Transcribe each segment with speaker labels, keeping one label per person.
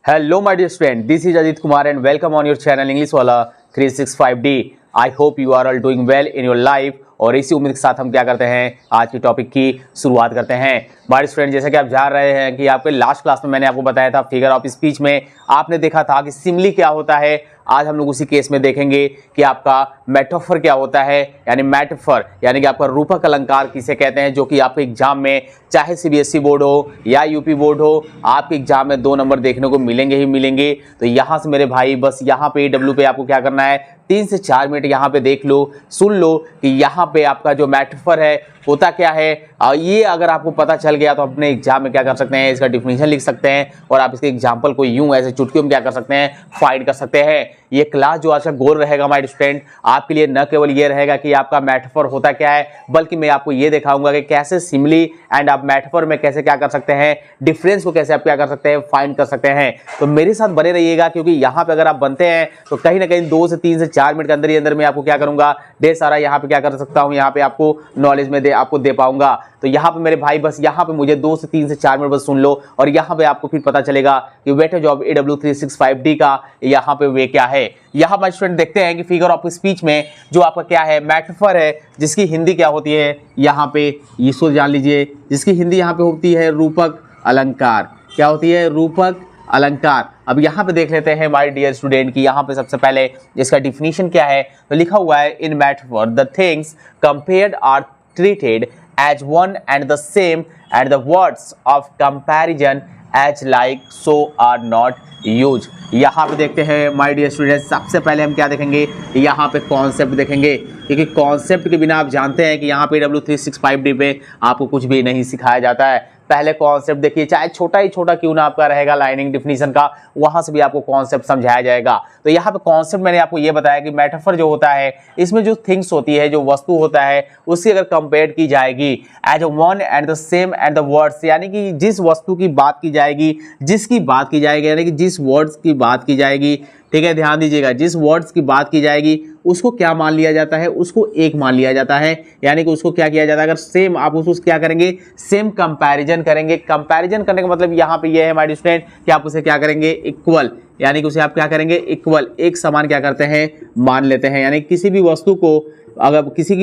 Speaker 1: Hello my dear friend, this is Ajit Kumar and welcome on your channel English Wala 365D. I hope you are all doing well in your life. और इसी उम्मीद के साथ हम क्या करते हैं, आज की टॉपिक की शुरुआत करते हैं। माय फ्रेंड, जैसा कि आप जान रहे हैं कि आपके लास्ट क्लास में मैंने आपको बताया था फिगर ऑफ स्पीच में आपने देखा था कि सिमिली क्या होता है। आज हम लोग उसी केस में देखेंगे कि आपका मेटाफर क्या होता है, यानी मेटाफर यानी कि आपका रूपक अलंकार किसे कहते हैं, जो कि आपके एग्जाम में चाहे सीबीएसई बोर्ड हो या यूपी बोर्ड हो, आपके एग्जाम में 2 नंबर देखने को मिलेंगे ही मिलेंगे। तो यहाँ से मेरे भाई बस यहाँ पे डब्ल्यू पे आपको क्या करना है, 3 से 4 मिनट यहाँ पे देख लो, सुन लो कि यहाँ पे आपका जो मेटाफर है होता क्या है। ये अगर आपको पता चल गया तो अपने एग्जाम में क्या कर सकते हैं, इसका डिफिनेशन लिख सकते हैं और आप इसके एग्जाम्पल को यूं ऐसे चुटकियों में क्या कर सकते हैं, फाइंड कर सकते हैं। ये क्लास जो आज का गोल रहेगा माय स्टूडेंट, आपके लिए न केवल ये रहेगा कि आपका मेटाफर होता क्या है, बल्कि मैं आपको ये दिखाऊंगा कि कैसे सिमिली एंड आप मेटाफर में कैसे क्या कर सकते हैं, डिफरेंस को कैसे आप क्या कर सकते हैं, फाइंड कर सकते हैं। तो मेरे साथ बने रहिएगा, क्योंकि यहाँ पे अगर आप बनते हैं तो कहीं ना कहीं 2 से 3 से 4 मिनट के अंदर ही अंदर मैं आपको क्या करूंगा, ढेर सारा यहाँ पे क्या कर सकता हूँ, यहाँ पे आपको नॉलेज में आपको दे पाऊंगा। तो यहाँ पे मेरे भाई बस यहाँ पे मुझे 2 से 3 से 4 मिनट बस सुन लो और यहाँ पे आपको फिर पता चलेगा कि वेटेज ऑफ AW365D का यहाँ पे वे क्या है। यहाँ पर स्टूडेंट देखते हैं कि फिगर ऑफ स्पीच में जो आपका क्या है, मेटाफर है, जिसकी हिंदी क्या होती है, यहाँ पे इसको जान लीजिए, जिसकी हिंदी यहाँ पे होती है रूपक अलंकार। क्या होती है? रूपक अलंकार। अब यहाँ पे देख लेते हैं माय डियर स्टूडेंट की यहाँ पे सबसे पहले इसका डिफिनीशन क्या है। तो लिखा हुआ है, in metaphor the things compared are treated as one and the same and the words of comparison as like so are not used। यहाँ पे देखते हैं माय डियर स्टूडेंट, सबसे पहले हम क्या देखेंगे, यहाँ पे कॉन्सेप्ट देखेंगे, क्योंकि कॉन्सेप्ट के बिना आप जानते हैं कि यहाँ पे AW365D पे आपको कुछ भी नहीं सिखाया जाता है। पहले कॉन्सेप्ट देखिए, चाहे छोटा ही छोटा क्यों ना आपका रहेगा लाइनिंग डिफिनीशन का, वहां से भी आपको कॉन्सेप्ट समझाया जाएगा। तो यहाँ पे कॉन्सेप्ट मैंने आपको ये बताया कि मेटाफर जो होता है, इसमें जो थिंग्स होती है, जो वस्तु होता है, उसकी अगर कंपेयर की जाएगी as one and the same and the words, यानी कि जिस वस्तु की बात की जाएगी, जिसकी बात की जाएगी, यानी कि जिस वर्ड्स की बात की जाएगी, ठीक है, ध्यान दीजिएगा, जिस वर्ड्स की बात की जाएगी उसको क्या मान लिया जाता है, उसको एक मान लिया जाता है। यानी कि उसको क्या किया जाता है, अगर सेम आप उसको क्या करेंगे, सेम कंपैरिजन करेंगे। कंपैरिजन करने का मतलब यहाँ पे ये है माय स्टूडेंट कि आप उसे क्या करेंगे, इक्वल, यानी कि उसे आप क्या करेंगे, इक्वल, एक समान क्या करते हैं, मान लेते हैं। यानी किसी भी वस्तु को अगर किसी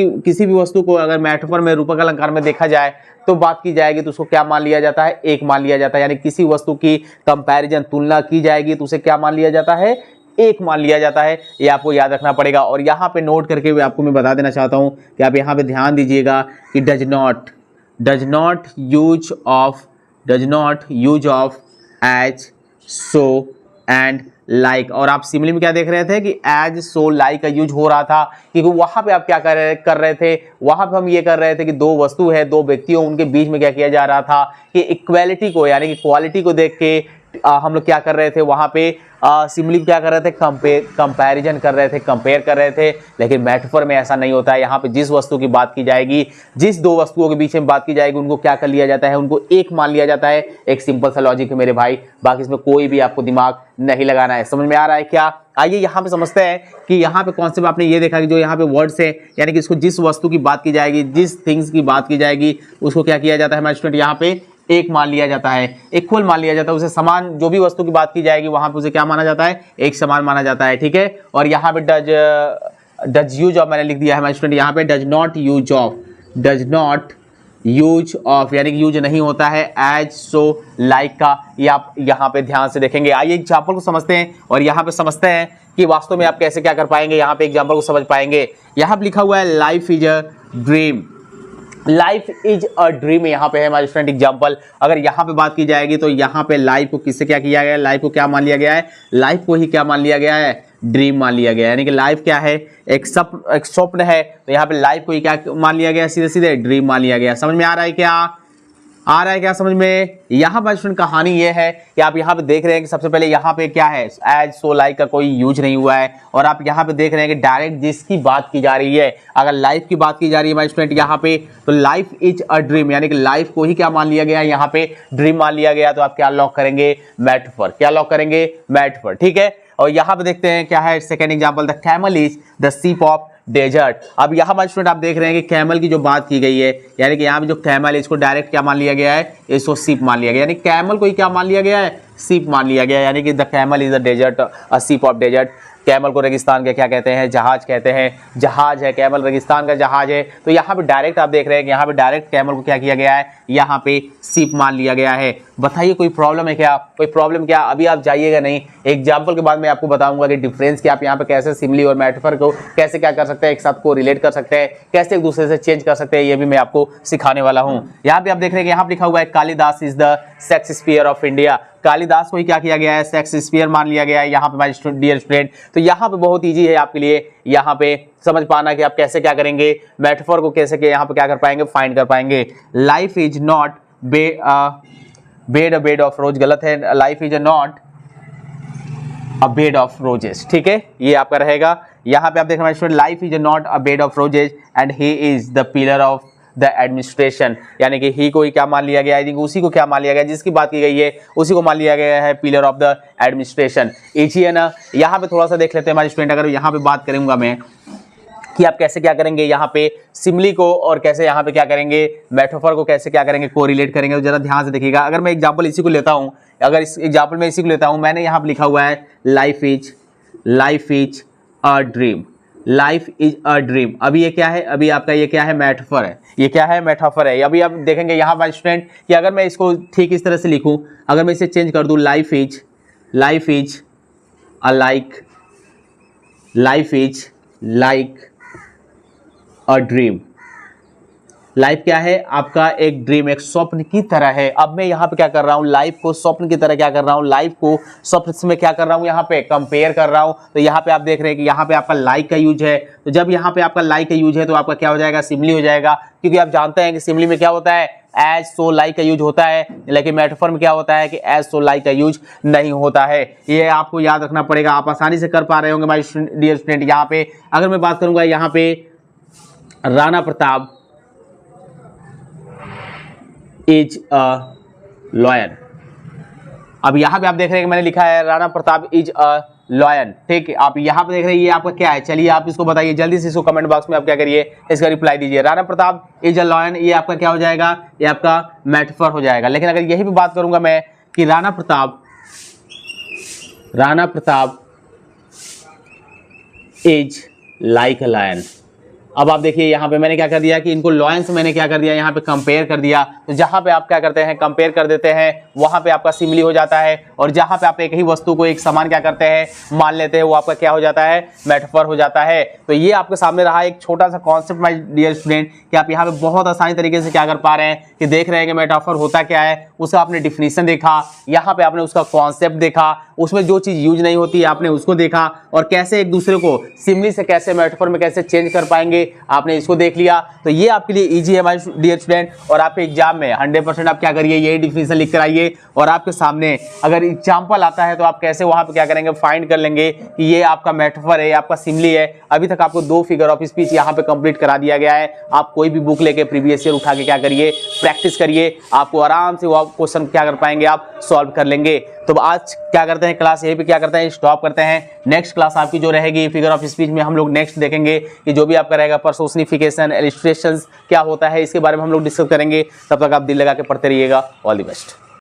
Speaker 1: भी वस्तु को अगर मेटाफर में, रूपक अलंकार में देखा जाए तो बात की जाएगी तो उसको क्या मान लिया जाता है, एक मान लिया जाता है। यानी किसी वस्तु की कंपैरिजन, तुलना की जाएगी तो उसे क्या मान लिया जाता है, एक मान लिया जाता है। ये आपको याद रखना पड़ेगा। और यहाँ पे नोट करके आपको मैं बता देना चाहता हूँ कि आप यहाँ पे ध्यान दीजिएगा कि does not use of as, so and like. और आप सिमिली में क्या देख रहे थे कि एज, सो, लाइक का यूज हो रहा था, क्योंकि वहां पे आप क्या कर रहे थे, वहां पे हम ये कर रहे थे कि 2 वस्तु है, 2 व्यक्तियों, उनके बीच में क्या किया जा रहा था कि इक्वालिटी को, यानी कि क्वालिटी को देख के हम लोग क्या कर रहे थे, वहां पे सिमिली क्या कर रहे थे, कंपैरिजन कर रहे थे, कंपेयर कर रहे थे। लेकिन मेटाफर में ऐसा नहीं होता है। यहाँ पे जिस वस्तु की बात की जाएगी, जिस 2 वस्तुओं के बीच में बात की जाएगी, उनको क्या कर लिया जाता है, उनको एक मान लिया जाता है। एक सिंपल सा लॉजिक है मेरे भाई, बाकी इसमें कोई भी आपको दिमाग नहीं लगाना है। समझ में आ रहा है क्या? आइए यहाँ पे समझते हैं कि यहाँ पे कॉन्सेप्ट आपने ये देखा कि जो यहाँ पे वर्ड्स है, यानी कि इसको जिस वस्तु की बात की जाएगी, जिस थिंग्स की बात की जाएगी, उसको क्या किया जाता है हमारे स्टूडेंट, यहाँ पे एक मान लिया जाता है, इक्वल मान लिया जाता है। उसे समान, जो भी वस्तु की बात की जाएगी वहां पे उसे क्या माना जाता है, एक समान माना जाता है। ठीक है। और यहाँ पे डज यूज ऑफ मैंने लिख दिया है हमारे स्टूडेंट, यहाँ पे डज नॉट यूज ऑफ, यानी कि यूज नहीं होता है एज, सो, लाइक का। ये आप यहाँ पे ध्यान से देखेंगे। आइए एग्जाम्पल को समझते हैं और यहाँ पे समझते हैं कि वास्तव में आप कैसे क्या कर पाएंगे, यहाँ पे एग्जाम्पल को समझ पाएंगे। यहाँ पे लिखा हुआ है life is a dream, life is a dream, यहाँ पे है हमारे स्टूडेंट एग्जाम्पल। अगर यहाँ पे बात की जाएगी तो यहाँ पे लाइफ को किससे क्या किया गया है, लाइफ को क्या मान लिया गया है, लाइफ को ही क्या मान लिया गया है, ड्रीम मान लिया गया है। यानी कि लाइफ क्या है, एक स्वप्न है, तो यहाँ पे लाइफ को ही क्या मान लिया गया, सीधे सीधे ड्रीम मान लिया गया। समझ में आ रहा है क्या? आ रहा है क्या समझ में? यहाँ पर स्टूडेंट कहानी ये है कि आप यहाँ पे देख रहे हैं कि सबसे पहले यहाँ पे क्या है, एज, सो, लाइक का कोई यूज नहीं हुआ है। और आप यहाँ पे देख रहे हैं कि डायरेक्ट जिसकी बात की जा रही है, अगर लाइफ की बात की जा रही है माय स्टूडेंट यहाँ पे, तो लाइफ इज अ ड्रीम, यानी कि लाइफ को ही क्या मान लिया गया है, यहाँ पे ड्रीम मान लिया गया। तो आप क्या लॉक करेंगे, मेटाफर। क्या लॉक करेंगे, मेटाफर। ठीक है। और यहाँ पे देखते हैं क्या है, second example, the camel is the ship of desert. अब यहाँ पर स्टूडेंट आप देख रहे हैं कि कैमल की जो बात की गई है, यानी कि यहाँ पे जो कैमल है इसको डायरेक्ट क्या मान लिया गया है, इसको शिप मान लिया गया। यानी कैमल को ही क्या मान लिया गया है, सीप मान लिया गया, यानी कि the camel is a desert, a ship of desert. Camel को रेगिस्तान का क्या कहते हैं? जहाज कहते हैं। जहाज है, कैमल रेगिस्तान का जहाज है। तो यहाँ पे डायरेक्ट आप देख रहे हैं कि यहाँ पे डायरेक्ट कैमल को क्या किया गया है? यहाँ पे सीप मान लिया गया है। बताइए कोई प्रॉब्लम है क्या? कोई प्रॉब्लम क्या? अभी आप जाइएगा नहीं, एग्जाम्पल के बाद मैं आपको बताऊंगा कि डिफरेंस क्या, आप यहाँ पे कैसे सिमिली और मेटाफर को कैसे क्या कर सकते हैं, एक साथ को रिलेट कर सकते हैं, कैसे एक दूसरे से चेंज कर सकते हैं, ये भी मैं आपको सिखाने वाला हूँ। यहाँ पे आप देख रहे हैं कि यहाँ पे लिखा हुआ है Kalidas is the Shakespeare of India. Kalidas को ही क्या किया गया है? शेक्सपियर मान लिया गया है यहाँ पे माय डियर स्टूडेंट। तो यहाँ पे बहुत इजी है आपके लिए यहाँ पे समझ पाना कि आप कैसे क्या करेंगे, मेटाफर को कैसे के यहाँ पे क्या कर पाएंगे, फाइंड कर पाएंगे। Life is not bed a bed of रोज, गलत है, life is not a bed of roses, ठीक है, ये आपका रहेगा। यहाँ पे आप देख रहे हैं life is not a bed of roses and he is the pillar of the administration, यानी कि ही को ही क्या मान लिया गया? आई थिंक उसी को क्या मान लिया गया जिसकी बात की गई है, उसी को मान लिया गया है pillar of the administration. Easy है ना? यहाँ पे थोड़ा सा देख लेते हैं हमारे स्टूडेंट, अगर यहाँ पे बात करूंगा मैं कि आप कैसे क्या करेंगे यहाँ पे सिमिली को, और कैसे यहाँ पे क्या करेंगे मेटाफर को, कैसे क्या करेंगे कोरिलेट करेंगे, तो जरा ध्यान से देखिएगा। अगर मैं एग्जांपल इसी को लेता हूँ, अगर इस एग्जांपल में इसी को लेता हूँ, मैंने यहाँ पे लिखा हुआ है life is a dream, life is a dream. अभी ये क्या है? अभी आपका ये क्या है? मेटाफर है। ये क्या है? मेटाफर है। अभी आप देखेंगे यहाँ पर स्टूडेंट कि अगर मैं इसको ठीक इस तरह से लिखूं, अगर मैं इसे चेंज कर दूं, life is a like a dream. Life क्या है? आपका एक ड्रीम, एक स्वप्न की तरह है। अब मैं यहाँ पे क्या कर रहा हूँ? लाइफ को स्वप्न की तरह क्या कर रहा हूँ? लाइफ को स्वप्न से मैं क्या कर रहा हूँ? यहाँ पे कंपेयर कर रहा हूँ। तो यहाँ पे आप देख रहे हैं कि यहाँ पे आपका लाइक का यूज है। तो जब यहाँ पे आपका लाइक का यूज है तो आपका क्या हो जाएगा? सिमिली हो जाएगा, क्योंकि आप जानते हैं कि सिमिली में क्या होता है? एज सो लाइक का यूज होता है, लेकिन मेटाफर में क्या होता है कि एज सो लाइक का यूज नहीं होता है। ये आपको याद रखना पड़ेगा। आप आसानी से कर पा रहे होंगे माय डियर स्टूडेंट। यहाँ पे अगर मैं बात करूंगा, यहाँ पे Rana Pratap is a lion. अब यहाँ पे आप देख रहे हैं कि मैंने लिखा है Rana Pratap is a lion, ठीक है। आप यहाँ पे देख रहे हैं ये आपका क्या है? चलिए आप इसको बताइए जल्दी से, इसको कमेंट बॉक्स में आप क्या करिए, इसका रिप्लाई दीजिए। Rana Pratap is a lion, ये आपका क्या हो जाएगा? ये आपका मेटाफर हो जाएगा। लेकिन अगर यही भी बात करूंगा मैं कि Rana Pratap is like a lion, अब आप देखिए यहाँ पे मैंने क्या कर दिया कि इनको लॉयन से मैंने क्या कर दिया? यहाँ पे कंपेयर कर दिया। तो जहाँ पे आप क्या करते हैं? कंपेयर कर देते हैं, वहाँ पे आपका सिमिली हो जाता है। और जहाँ पे आप एक ही वस्तु को एक समान क्या करते हैं? मान लेते हैं, वो आपका क्या हो जाता है? मेटाफर हो जाता है। तो ये आपके सामने रहा एक छोटा सा कॉन्सेप्ट माय डियर स्टूडेंट, कि आप यहाँ पे बहुत आसानी तरीके से क्या कर पा रहे हैं कि देख रहे हैं कि मेटाफर होता क्या है, उसका आपने डिफिनीशन देखा, यहाँ पे आपने उसका कॉन्सेप्ट देखा, उसमें जो चीज़ यूज नहीं होती है आपने उसको देखा, और कैसे एक दूसरे को सिमिली से कैसे मेटाफर में कैसे चेंज कर पाएंगे आपने इसको देख लिया। तो ये आपके लिए इजी है माय डियर स्टूडेंट। और आपके एग्जाम में 100% आप क्या करिए? यही डिफिनीशन लिख कर आइए, और आपके सामने अगर एग्जाम्पल आता है तो आप कैसे वहां पे क्या करेंगे? फाइंड कर लेंगे कि ये आपका मेटाफर है, आपका सिमिली है। अभी तक आपको 2 फिगर ऑफ स्पीच यहाँ पे कंप्लीट करा दिया गया है। आप कोई भी बुक लेके प्रीवियस ईयर उठा के क्या करिए? प्रैक्टिस करिए, आपको आराम से वो क्वेश्चन क्या कर पाएंगे? आप सॉल्व कर लेंगे। तो आज क्या करते हैं? क्लास यहीं पे क्या करते हैं? स्टॉप करते हैं। नेक्स्ट क्लास आपकी जो रहेगी फिगर ऑफ स्पीच में, हम लोग नेक्स्ट देखेंगे कि जो भी आपका रहेगा पर्सोनिफिकेशन, इलस्ट्रेशंस क्या होता है, इसके बारे में हम लोग डिस्कस करेंगे। तब तक आप दिल लगा के पढ़ते रहिएगा। All the best.